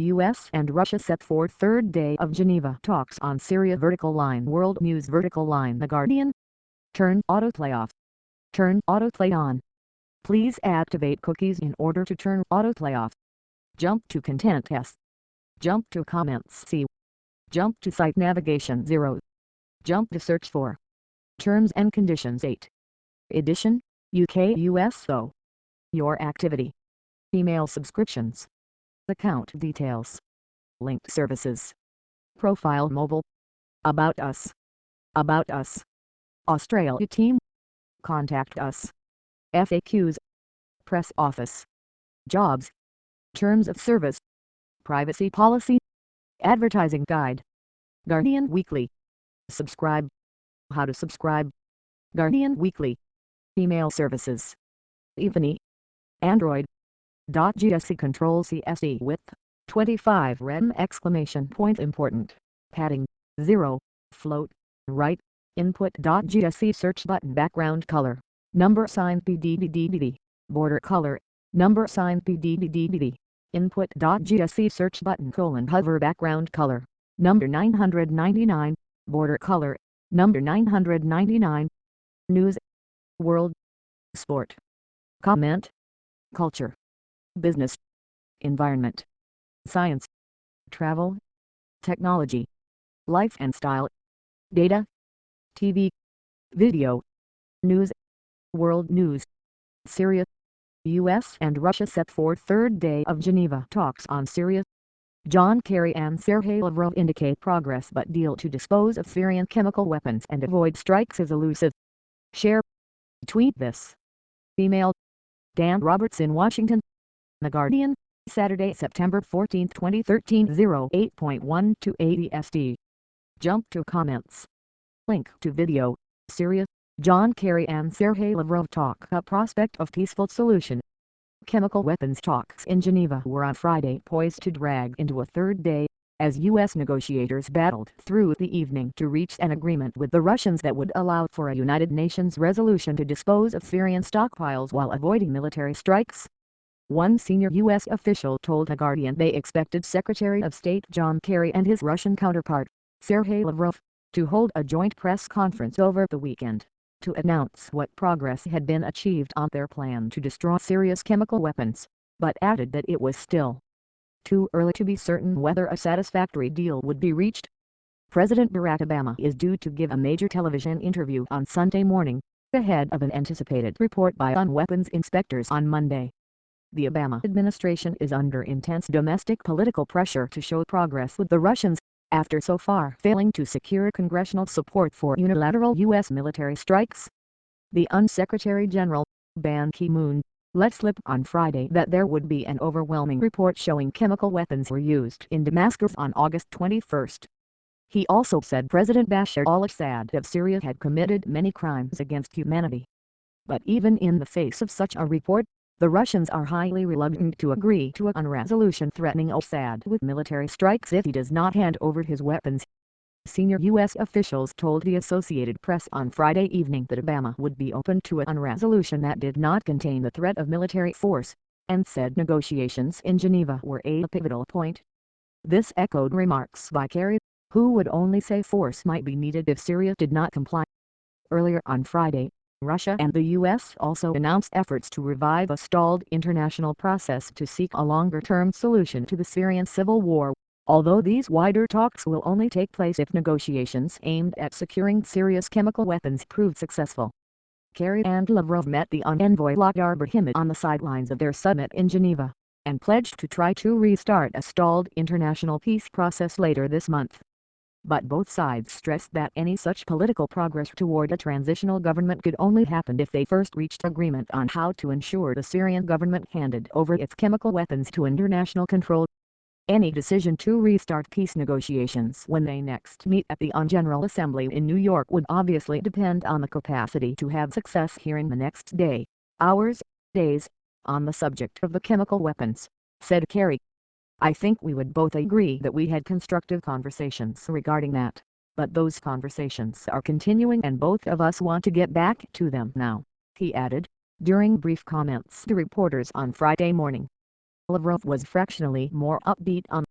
U.S. and Russia set for third day of Geneva talks on Syria. Vertical line World News. Vertical line The Guardian. Turn autoplay off. Turn autoplay on. Please activate cookies in order to turn autoplay off. Jump to content S. Jump to comments C. Jump to site navigation 0. Jump to search for. Terms and conditions 8. Edition, UK USO. Your activity. Email subscriptions. Account details. Linked services. Profile mobile. About us. About us. Australia team. Contact us. FAQs. Press office. Jobs. Terms of service. Privacy policy. Advertising guide. Guardian Weekly. Subscribe. How to subscribe. Guardian Weekly. Email services. Evany. Android. .gsc Control CSE width 25 rem exclamation point important padding 0 float right input.gsc search button background color number sign PDDDD border color number sign PDDDD input.gsc search button hover background color number 999 border color number 999 news world sport comment culture business, environment, science, travel, technology, life and style, data, TV, video, news, world news, Syria, U.S. and Russia set for third day of Geneva talks on Syria. John Kerry and Sergei Lavrov indicate progress but deal to dispose of Syrian chemical weapons and avoid strikes is elusive. Share. Tweet this. Email. Dan Roberts in Washington. The Guardian, Saturday, September 14, 2013 08.1280 EST. Jump to comments. Link to video. Syria, John Kerry and Sergei Lavrov talk a prospect of peaceful solution. Chemical weapons talks in Geneva were on Friday poised to drag into a third day, as U.S. negotiators battled through the evening to reach an agreement with the Russians that would allow for a United Nations resolution to dispose of Syrian stockpiles while avoiding military strikes. One senior U.S. official told The Guardian they expected Secretary of State John Kerry and his Russian counterpart, Sergei Lavrov, to hold a joint press conference over the weekend, to announce what progress had been achieved on their plan to destroy Syria's chemical weapons, but added that it was still too early to be certain whether a satisfactory deal would be reached. President Barack Obama is due to give a major television interview on Sunday morning, ahead of an anticipated report on weapons inspectors on Monday. The Obama administration is under intense domestic political pressure to show progress with the Russians, after so far failing to secure congressional support for unilateral U.S. military strikes. The Undersecretary General, Ban Ki-moon, let slip on Friday that there would be an overwhelming report showing chemical weapons were used in Damascus on August 21. He also said President Bashar al-Assad of Syria had committed many crimes against humanity. But even in the face of such a report, the Russians are highly reluctant to agree to a resolution threatening Assad with military strikes if he does not hand over his weapons. Senior U.S. officials told the Associated Press on Friday evening that Obama would be open to a resolution that did not contain the threat of military force, and said negotiations in Geneva were a pivotal point. This echoed remarks by Kerry, who would only say force might be needed if Syria did not comply. Earlier on Friday, Russia and the U.S. also announced efforts to revive a stalled international process to seek a longer-term solution to the Syrian civil war, although these wider talks will only take place if negotiations aimed at securing Syria's chemical weapons prove successful. Kerry and Lavrov met the UN envoy Lakhdar Brahimi on the sidelines of their summit in Geneva, and pledged to try to restart a stalled international peace process later this month. But both sides stressed that any such political progress toward a transitional government could only happen if they first reached agreement on how to ensure the Syrian government handed over its chemical weapons to international control. Any decision to restart peace negotiations when they next meet at the UN General Assembly in New York would obviously depend on the capacity to have success here in the next day, hours, days, on the subject of the chemical weapons, said Kerry. I think we would both agree that we had constructive conversations regarding that, but those conversations are continuing and both of us want to get back to them now, he added, during brief comments to reporters on Friday morning. Lavrov was fractionally more upbeat on